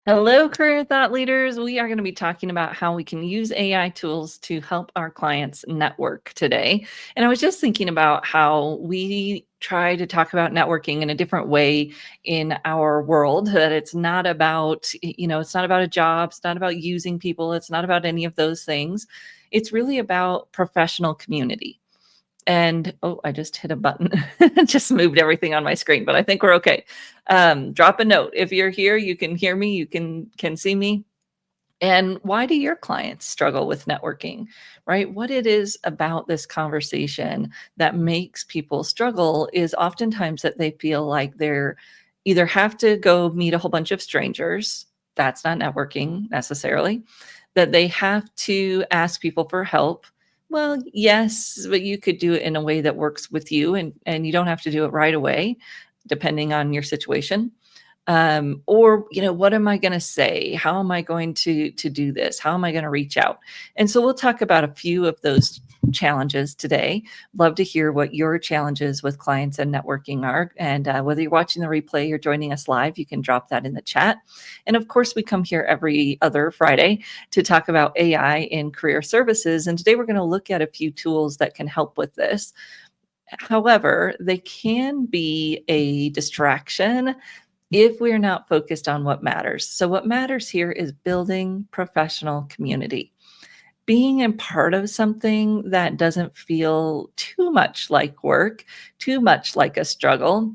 Hello, career thought leaders. We are going to be talking about how we can use AI tools to help our clients network today. And I was just thinking about how we try to talk about networking in a different way in our world, that it's not about, it's not about a job, it's not about using people, it's not about any of those things. It's really about professional community. And I just hit a button. Just moved everything on my screen, but I think we're okay. Drop a note. If you're here, you can hear me, you can see me. And why do your clients struggle with networking, right? What it is about this conversation that makes people struggle is oftentimes that they feel like they're either have to go meet a whole bunch of strangers. That's not networking necessarily. That they have to ask people for help. Well, yes, but you could do it in a way that works with you, and you don't have to do it right away, depending on your situation. Or, what am I going to say? How am I going to do this? How am I going to reach out? And so we'll talk about a few of those challenges today. Love to hear what your challenges with clients and networking are. And whether you're watching the replay or joining us live, you can drop that in the chat. And of course, we come here every other Friday to talk about AI in career services. And today we're going to look at a few tools that can help with this. However, they can be a distraction if we're not focused on what matters. So what matters here is building professional community. Being a part of something that doesn't feel too much like work, too much like a struggle.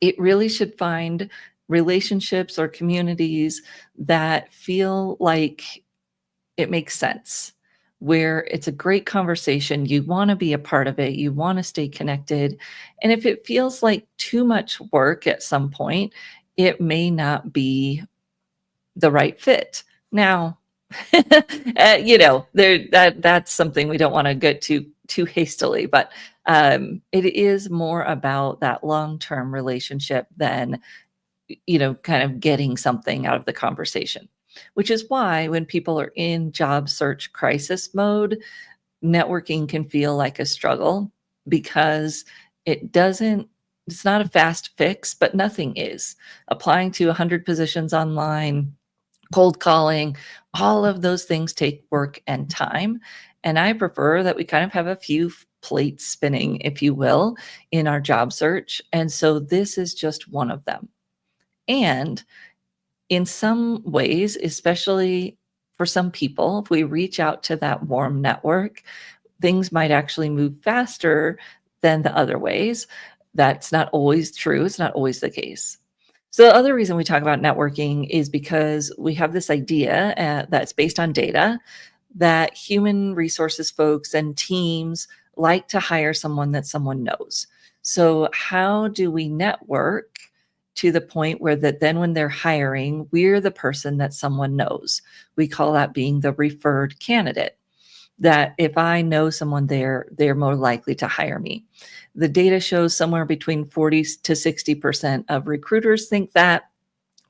It really should find relationships or communities that feel like it makes sense, where it's a great conversation. You want to be a part of it. You want to stay connected. And if it feels like too much work at some point, it may not be the right fit. Now, that's something we don't want to get too hastily, but it is more about that long-term relationship than kind of getting something out of the conversation. Which is why when people are in job search crisis mode, networking can feel like a struggle because it's not a fast fix, but nothing is. Applying to 100 positions online, cold calling, all of those things take work and time. And I prefer that we kind of have a few plates spinning, if you will, in our job search. And so this is just one of them. And in some ways, especially for some people, if we reach out to that warm network, things might actually move faster than the other ways. That's not always true. It's not always the case. So the other reason we talk about networking is because we have this idea that's based on data that human resources folks and teams like to hire someone that someone knows. So how do we network to the point where that then when they're hiring, we're the person that someone knows? We call that being the referred candidate. That if I know someone there, they're more likely to hire me. The data shows somewhere between 40 to 60% of recruiters think that.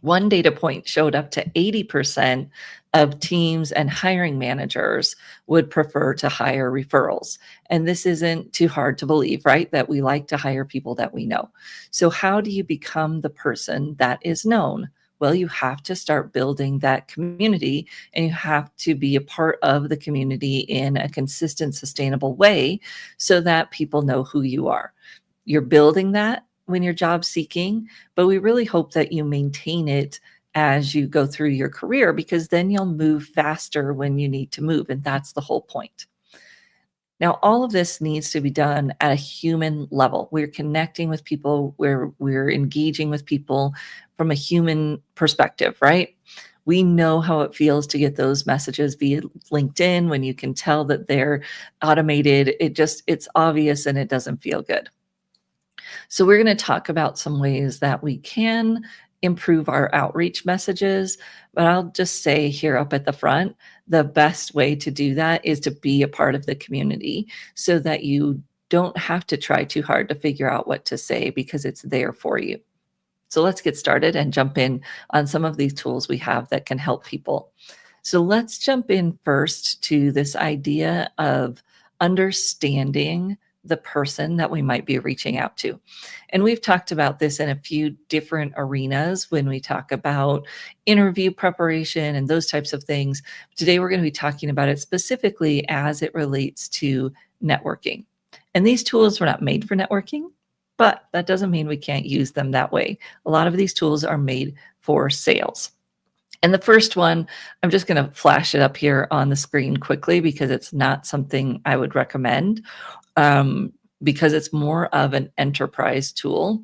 One data point showed up to 80% of teams and hiring managers would prefer to hire referrals. And this isn't too hard to believe, right? That we like to hire people that we know. So how do you become the person that is known? Well, you have to start building that community, and you have to be a part of the community in a consistent, sustainable way so that people know who you are. You're building that when you're job seeking, but we really hope that you maintain it as you go through your career, because then you'll move faster when you need to move. And that's the whole point. Now, all of this needs to be done at a human level. We're connecting with people, we're engaging with people from a human perspective, right? We know how it feels to get those messages via LinkedIn when you can tell that they're automated. It's obvious and it doesn't feel good. So we're going to talk about some ways that we can improve our outreach messages, but I'll just say here up at the front, the best way to do that is to be a part of the community so that you don't have to try too hard to figure out what to say, because it's there for you. So let's get started and jump in on some of these tools we have that can help people. So let's jump in first to this idea of understanding the person that we might be reaching out to. And we've talked about this in a few different arenas when we talk about interview preparation and those types of things. Today, we're going to be talking about it specifically as it relates to networking. And these tools were not made for networking, but that doesn't mean we can't use them that way. A lot of these tools are made for sales. And the first one, I'm just going to flash it up here on the screen quickly because it's not something I would recommend, because it's more of an enterprise tool,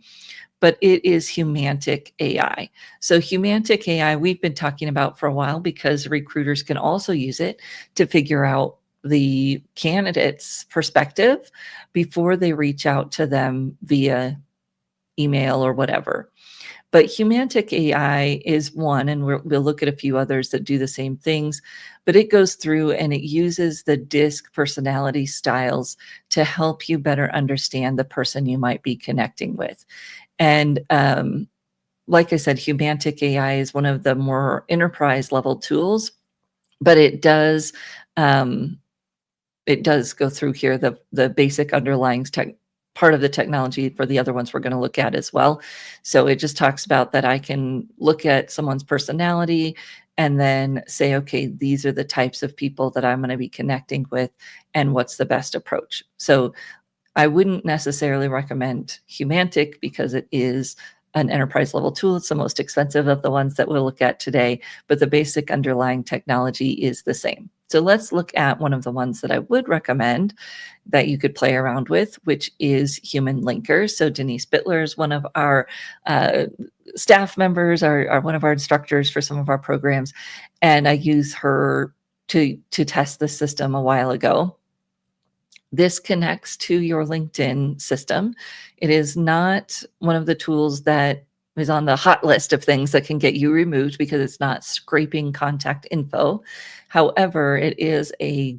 but it is Humantic AI. So Humantic AI, we've been talking about for a while because recruiters can also use it to figure out the candidate's perspective before they reach out to them via email or whatever. But Humantic AI is one, and we'll look at a few others that do the same things, but it goes through and it uses the DISC personality styles to help you better understand the person you might be connecting with. And like I said, Humantic AI is one of the more enterprise level tools, but it does go through here the basic underlying part of the technology for the other ones we're going to look at as well. So it just talks about that I can look at someone's personality and then say, okay, these are the types of people that I'm going to be connecting with and what's the best approach. So I wouldn't necessarily recommend Humantic because it is an enterprise level tool. It's the most expensive of the ones that we'll look at today, but the basic underlying technology is the same. So let's look at one of the ones that I would recommend that you could play around with, which is HumanLinker. So Denise Bittler is one of our staff members, are one of our instructors for some of our programs, and I use her to test the system a while ago. This connects to your LinkedIn system. It is not one of the tools that is on the hot list of things that can get you removed because it's not scraping contact info. However, it is a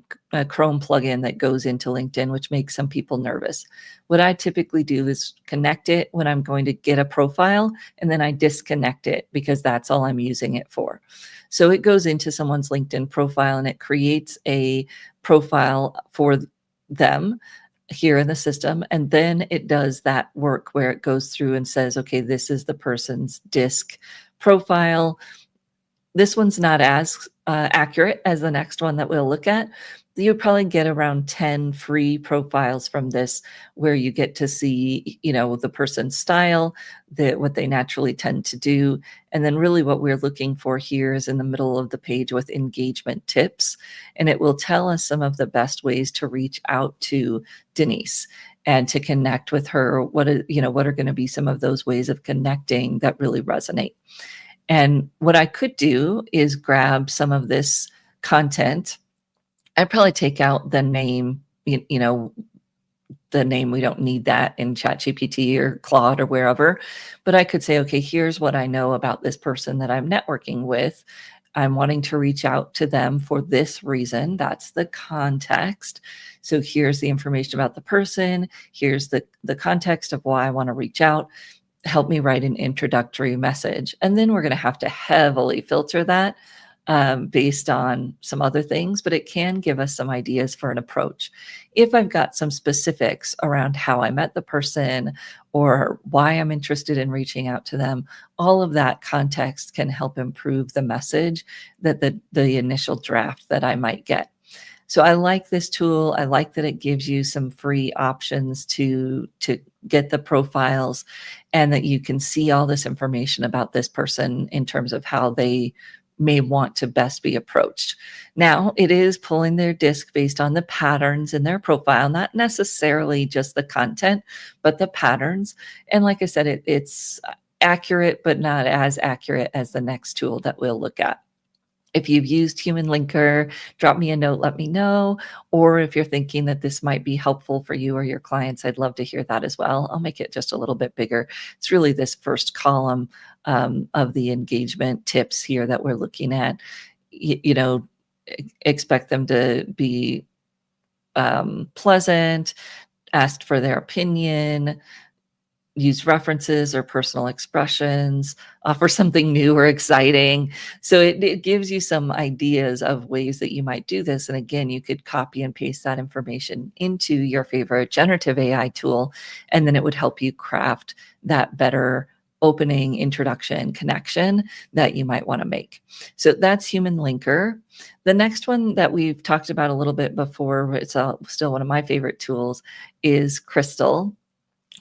Chrome plugin that goes into LinkedIn, which makes some people nervous. What I typically do is connect it when I'm going to get a profile, and then I disconnect it because that's all I'm using it for. So it goes into someone's LinkedIn profile and it creates a profile for them here in the system. And then it does that work where it goes through and says, okay, this is the person's DISC profile. This one's not as accurate as the next one that we'll look at. You'd probably get around 10 free profiles from this where you get to see, the person's style, what they naturally tend to do. And then really what we're looking for here is in the middle of the page with engagement tips. And it will tell us some of the best ways to reach out to Denise and to connect with her. What are going to be some of those ways of connecting that really resonate? And what I could do is grab some of this content. I'd probably take out the name, the name. We don't need that in ChatGPT or Claude or wherever, but I could say, okay, here's what I know about this person that I'm networking with. I'm wanting to reach out to them for this reason. That's the context. So here's the information about the person. Here's the context of why I want to reach out. Help me write an introductory message. And then we're going to have to heavily filter that based on some other things, but it can give us some ideas for an approach. If I've got some specifics around how I met the person or why I'm interested in reaching out to them, all of that context can help improve the message that the initial draft that I might get. So I like this tool. I like that it gives you some free options to get the profiles and that you can see all this information about this person in terms of how they may want to best be approached. Now, it is pulling their DISC based on the patterns in their profile, not necessarily just the content, but the patterns. And like I said, it's accurate, but not as accurate as the next tool that we'll look at. If you've used HumanLinker, drop me a note, let me know. Or if you're thinking that this might be helpful for you or your clients, I'd love to hear that as well. I'll make it just a little bit bigger. It's really this first column of the engagement tips here that we're looking at. Expect them to be pleasant, asked for their opinion, use references or personal expressions, offer something new or exciting. So it gives you some ideas of ways that you might do this. And again, you could copy and paste that information into your favorite generative AI tool, and then it would help you craft that better opening, introduction, connection that you might want to make. So that's HumanLinker. The next one that we've talked about a little bit before, it's still one of my favorite tools, is Crystal.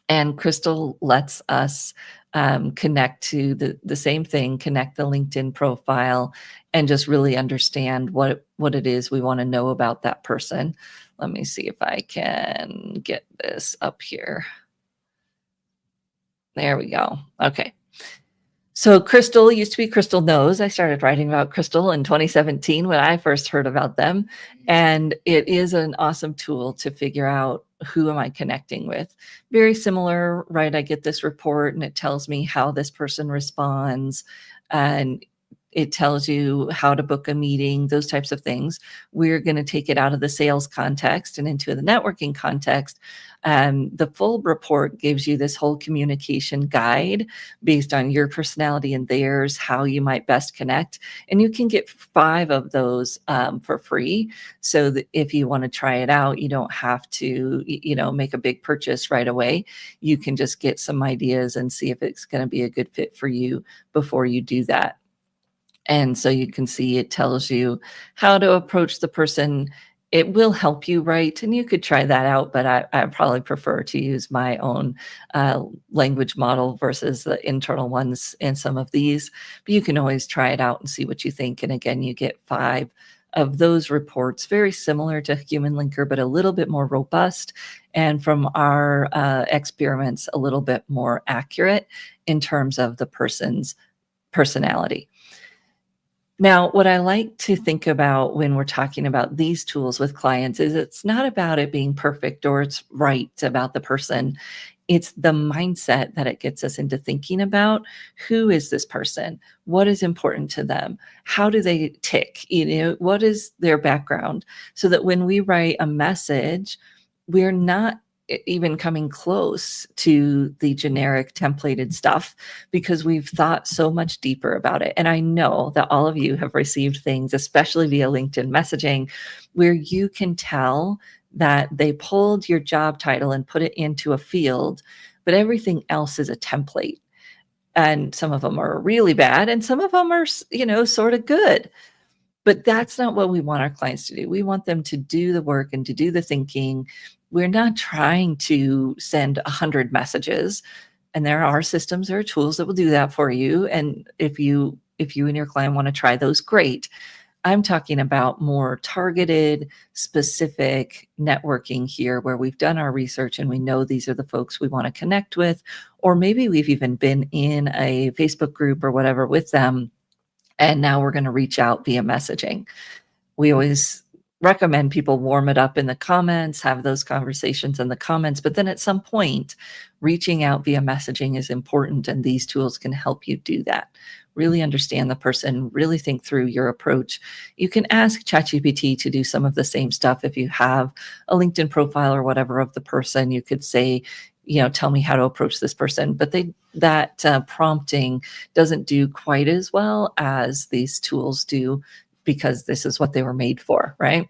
And Crystal lets us connect to the same thing, connect the LinkedIn profile, and just really understand what it is we want to know about that person. Let me see if I can get this up here. There we go. Okay. So Crystal used to be Crystal Knows. I started writing about Crystal in 2017 when I first heard about them. And it is an awesome tool to figure out who am I connecting with. Very similar, right? I get this report and it tells me how this person responds, and it tells you how to book a meeting, those types of things. We're going to take it out of the sales context and into the networking context. The full report gives you this whole communication guide based on your personality and theirs, how you might best connect. And you can get 5 of those for free. So that if you want to try it out, you don't have to, make a big purchase right away. You can just get some ideas and see if it's going to be a good fit for you before you do that. And so you can see it tells you how to approach the person. It will help you write, and you could try that out, but I probably prefer to use my own language model versus the internal ones in some of these. But you can always try it out and see what you think. And again, you get 5 of those reports, very similar to HumanLinker, but a little bit more robust. And from our experiments, a little bit more accurate in terms of the person's personality. Now, what I like to think about when we're talking about these tools with clients is it's not about it being perfect or it's right about the person. It's the mindset that it gets us into thinking about. Who is this person? What is important to them? How do they tick? What is their background? So that when we write a message, we're not even coming close to the generic templated stuff because we've thought so much deeper about it. And I know that all of you have received things, especially via LinkedIn messaging, where you can tell that they pulled your job title and put it into a field, but everything else is a template. And some of them are really bad and some of them are, sort of good. But that's not what we want our clients to do. We want them to do the work and to do the thinking. We're not trying to send 100 messages. And there are systems, there are tools that will do that for you. And if you and your client want to try those, great. I'm talking about more targeted, specific networking here where we've done our research and we know these are the folks we want to connect with. Or maybe we've even been in a Facebook group or whatever with them, and now we're going to reach out via messaging. We always recommend people warm it up in the comments, have those conversations in the comments, but then at some point, reaching out via messaging is important, and these tools can help you do that. Really understand the person, really think through your approach. You can ask ChatGPT to do some of the same stuff. If you have a LinkedIn profile or whatever of the person, you could say, tell me how to approach this person. But that prompting doesn't do quite as well as these tools do because this is what they were made for, right?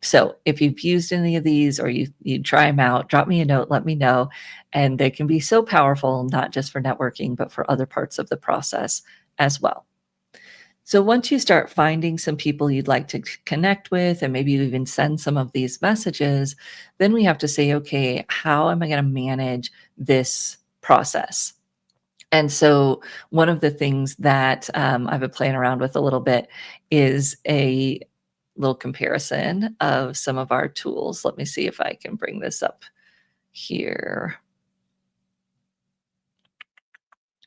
So if you've used any of these or you try them out, drop me a note, let me know. And they can be so powerful, not just for networking, but for other parts of the process as well. So once you start finding some people you'd like to connect with, and maybe you even send some of these messages, then we have to say, okay, how am I going to manage this process? And so one of the things that I've been playing around with a little bit is a little comparison of some of our tools. Let me see if I can bring this up here.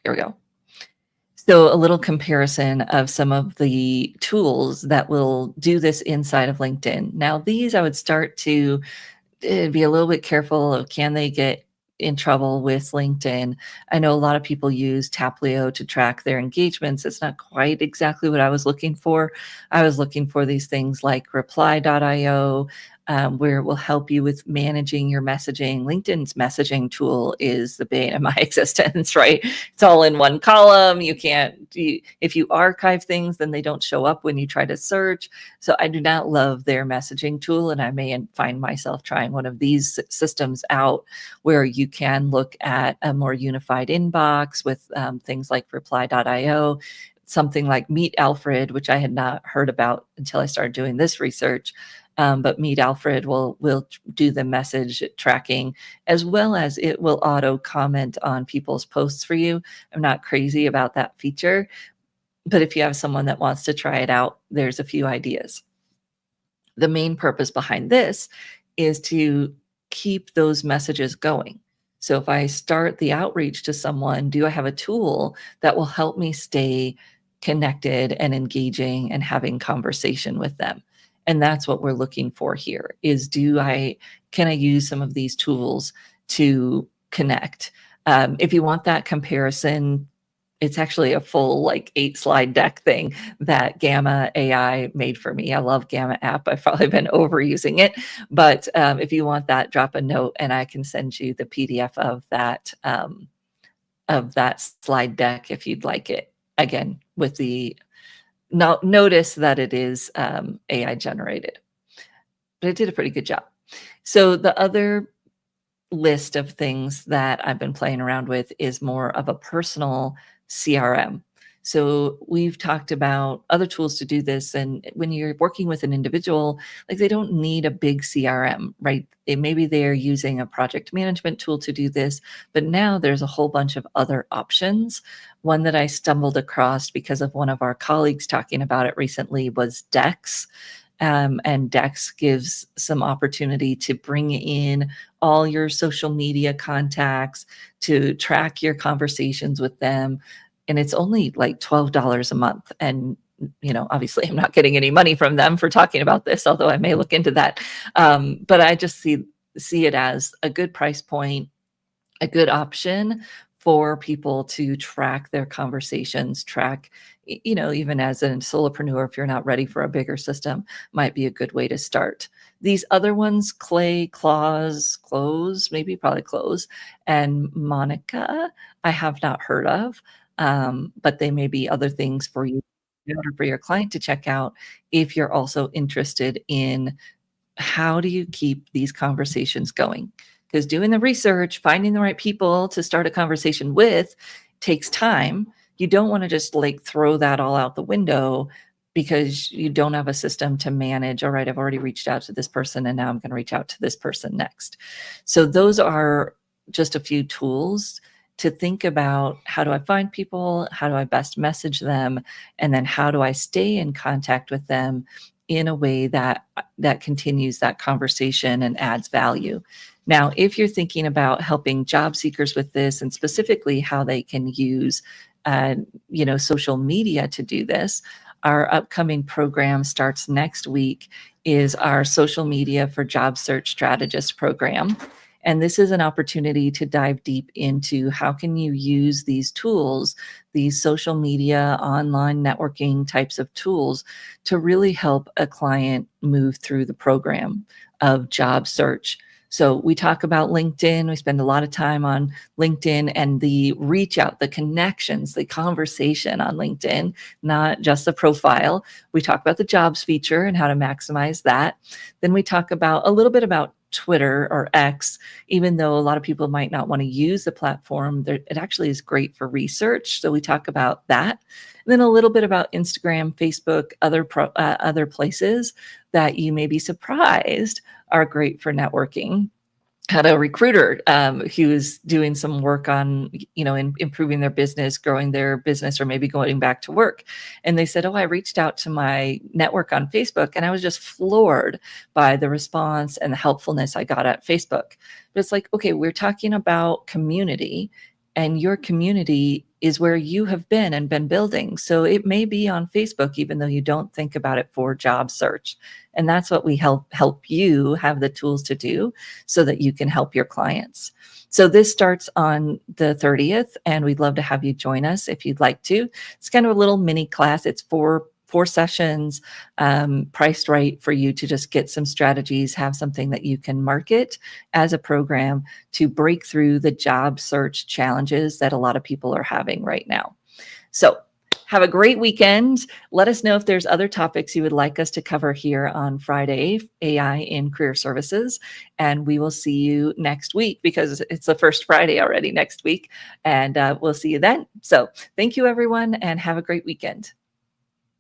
Here we go. So a little comparison of some of the tools that will do this inside of LinkedIn. Now, these I would start to be a little bit careful of, can they get in trouble with LinkedIn? I know a lot of people use Taplio to track their engagements. It's not quite exactly what I was looking for. I was looking for these things like reply.io. where it will help you with managing your messaging. LinkedIn's messaging tool is the bane of my existence, right? It's all in one column. If you archive things, then they don't show up when you try to search. So I do not love their messaging tool, and I may find myself trying one of these systems out where you can look at a more unified inbox with things like reply.io, something like Meet Alfred, which I had not heard about until I started doing this research. But Meet Alfred will do the message tracking, as well as it will auto comment on people's posts for you. I'm not crazy about that feature, but if you have someone that wants to try it out, there's a few ideas. The main purpose behind this is to keep those messages going. So if I start the outreach to someone, do I have a tool that will help me stay connected and engaging and having conversation with them? And that's what we're looking for here is can I use some of these tools to connect? If you want that comparison, it's actually a full 8-slide deck thing that Gamma AI made for me. I love Gamma app. I've probably been overusing it, but if you want that, drop a note and I can send you the PDF of that slide deck if you'd like it. Again, with the notice that it is AI generated, but it did a pretty good job. So the other list of things that I've been playing around with is more of a personal CRM. So we've talked about other tools to do this. And when you're working with an individual, they don't need a big CRM, right? Maybe they're using a project management tool to do this, but now there's a whole bunch of other options. One that I stumbled across because of one of our colleagues talking about it recently was Dex. And Dex gives some opportunity to bring in all your social media contacts, to track your conversations with them. And it's only like $12 a month. And, obviously I'm not getting any money from them for talking about this, although I may look into that. But I just see it as a good price point, a good option for people to track their conversations, even as a solopreneur, if you're not ready for a bigger system, might be a good way to start. These other ones, Close, and Monica, I have not heard of, but they may be other things for you or for your client to check out if you're also interested in how do you keep these conversations going? Because doing the research, finding the right people to start a conversation with takes time. You don't want to just throw that all out the window because you don't have a system to manage. All right, I've already reached out to this person and now I'm going to reach out to this person next. So those are just a few tools to think about. How do I find people? How do I best message them? And then how do I stay in contact with them in a way that continues that conversation and adds value? Now, if you're thinking about helping job seekers with this, and specifically how they can use social media to do this, our upcoming program starts next week, is our Social Media for Job Search Strategist program. And this is an opportunity to dive deep into how can you use these tools, these social media, online networking types of tools, to really help a client move through the program of job search. So we talk about LinkedIn. We spend a lot of time on LinkedIn and the reach out, the connections, the conversation on LinkedIn, not just the profile. We talk about the jobs feature and how to maximize that. Then we talk about a little bit about Twitter or X, even though a lot of people might not want to use the platform, it actually is great for research. So we talk about that. And then a little bit about Instagram, Facebook, other places that you may be surprised are great for networking. Had a recruiter who was doing some work on, improving their business, growing their business, or maybe going back to work. And they said, I reached out to my network on Facebook and I was just floored by the response and the helpfulness I got at Facebook. But it's okay, we're talking about community, and your community is where you have been and been building. So it may be on Facebook, even though you don't think about it for job search. And that's what we help you have the tools to do so that you can help your clients. So this starts on the 30th, and we'd love to have you join us if you'd like to. It's kind of a little mini class. It's four 4 sessions, priced right for you to just get some strategies, have something that you can market as a program to break through the job search challenges that a lot of people are having right now. So have a great weekend. Let us know if there's other topics you would like us to cover here on Friday, AI in Career Services. And we will see you next week, because it's the first Friday already next week. And we'll see you then. So thank you, everyone, and have a great weekend.